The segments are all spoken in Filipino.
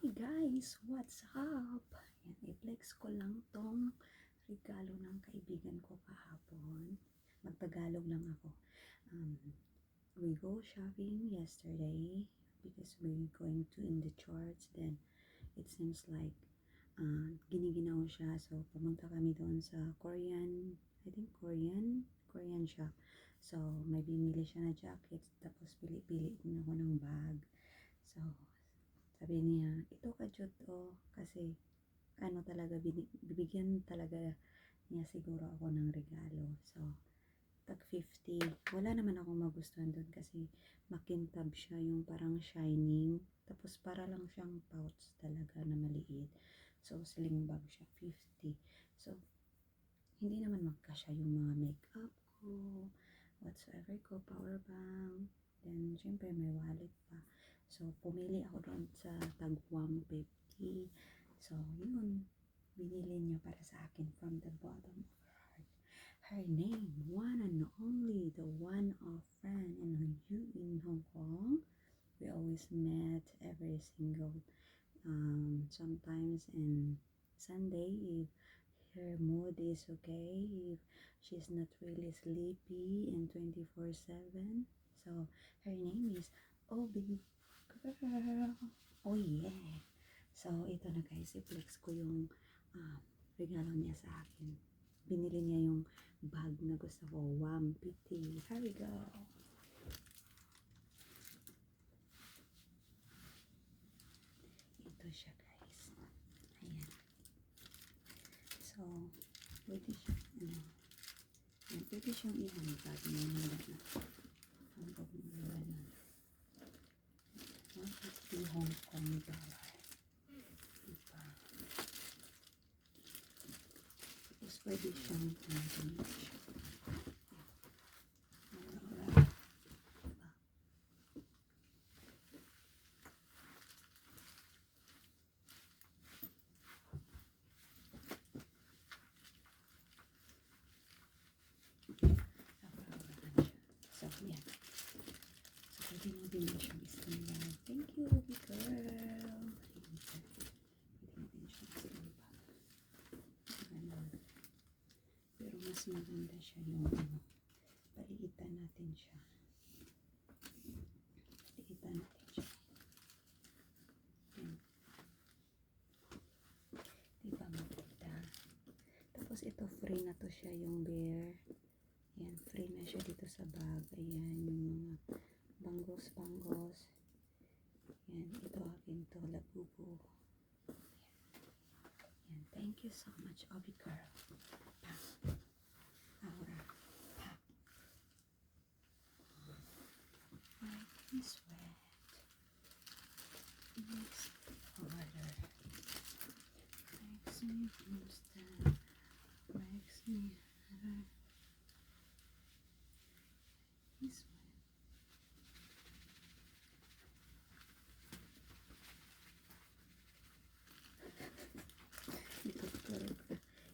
Hey guys, what's up? Yan, i-flex ko lang tong regalo ng kaibigan ko kahapon. Magtagalog lang ako. Um, we go shopping yesterday because we're going to in the charts. Then it seems like giniginaw siya. So pumunta kami doon sa Korean, I think Korean shop. So may binili siya na jacket. Tapos pili-pili din ako ng bag. So sabi niya, ito ka-cute to kasi talaga, bibigyan talaga niya siguro ako ng regalo. So, tag 50. Wala naman akong magustuhan doon kasi makintab siya, yung parang shining. Tapos para lang siyang pouch talaga na maliit. So, sling bag siya, 50. So, hindi naman magkasya yung mga makeup ko, whatsoever ko, power bank. Then, syempre, may wallet pa. So, pumili ako doon sa tag 150. So, yun. Binili niya para sa akin from the bottom of her heart. Her name, one and only, the one of friend in Hong Kong. We always met every single, sometimes in Sunday, if her mood is okay, if she's not really sleepy and 24/7. So, her name is Obi Girl. Oh yeah. So, ito na guys, i-flex ko yung regalo niya sa akin. Binili niya yung bag na gusto ko, 150. Here we go. Ito siya guys. Ayan. So, pwede siya, pwede siyang ihambag na hanggang na. Hambag mo na. 150 Hong Kong dollar. Diba? Tapos pwede siyang diba? So, yan. So, pwede mo din siyang islamban. Thank you, baby girl. Pwede mo din siyang islamban. Pero mas maganda siya yung paliitan natin siya. Paliitan natin siya. Yan. Diba maganda? Tapos ito free na to siya yung bear. Yan, free na siya dito sa bag. Ayan, yung mga banggos. Yan, ito akin to, labubo. Yan, thank you so much, Obi Girl. Ahora, like this sweat makes me harder, makes me understand, makes me harder. This way.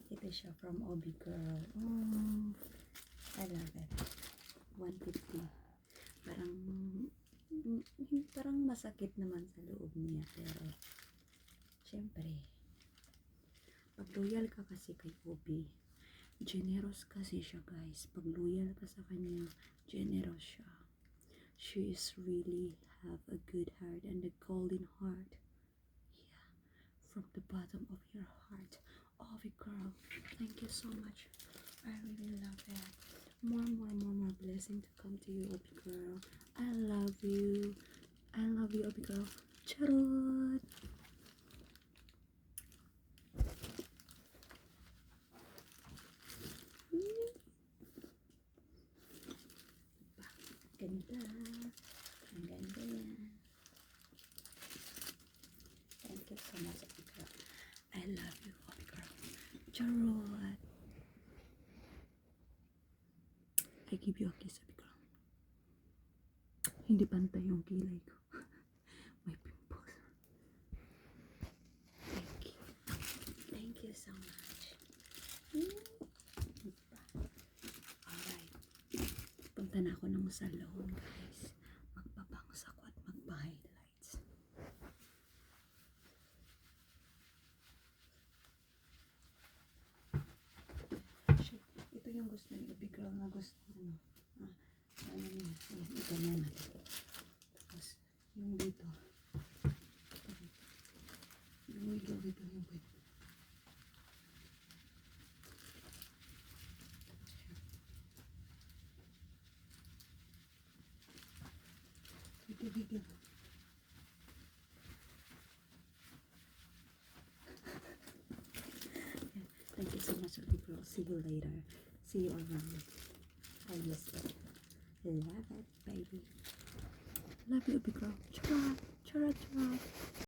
Ito siya from Obi Girl. Oh, I love it. 150. Parang masakit naman sa loob niya, pero syempre pag loyal ka kasi kay Obi, generous kasi siya guys. Pag loyal ka sa kanya, generous siya. She is really have a good heart and a golden heart. Yeah, from the bottom of your heart. Obi Girl, thank you so much. I really love it. More blessing to come to you, Obi Girl. I love you. I love you, Obi Girl. Charot! Ganda. Ang ganda yan. Thank you so much, Obi Girl. I love you, Obi Girl. Charot! I give you a kiss, Obi Girl. Hindi pantay yung kilay ko. May pimples. Thank you. Thank you so much. Alright. Punta na ako ng salon, guys. Magpapangos ako at magpa-highlights. Tapos may Ubi Girl na gusto, ano niya, ayan, iganyan natin. Tapos, yung dito, yung wiggle yung puwet. Wiggle. Thank you so much, Ubi Girl. See you later. See you around. I miss it. Love it, baby. Love you, Ubi Girl. Chara, chara, chara.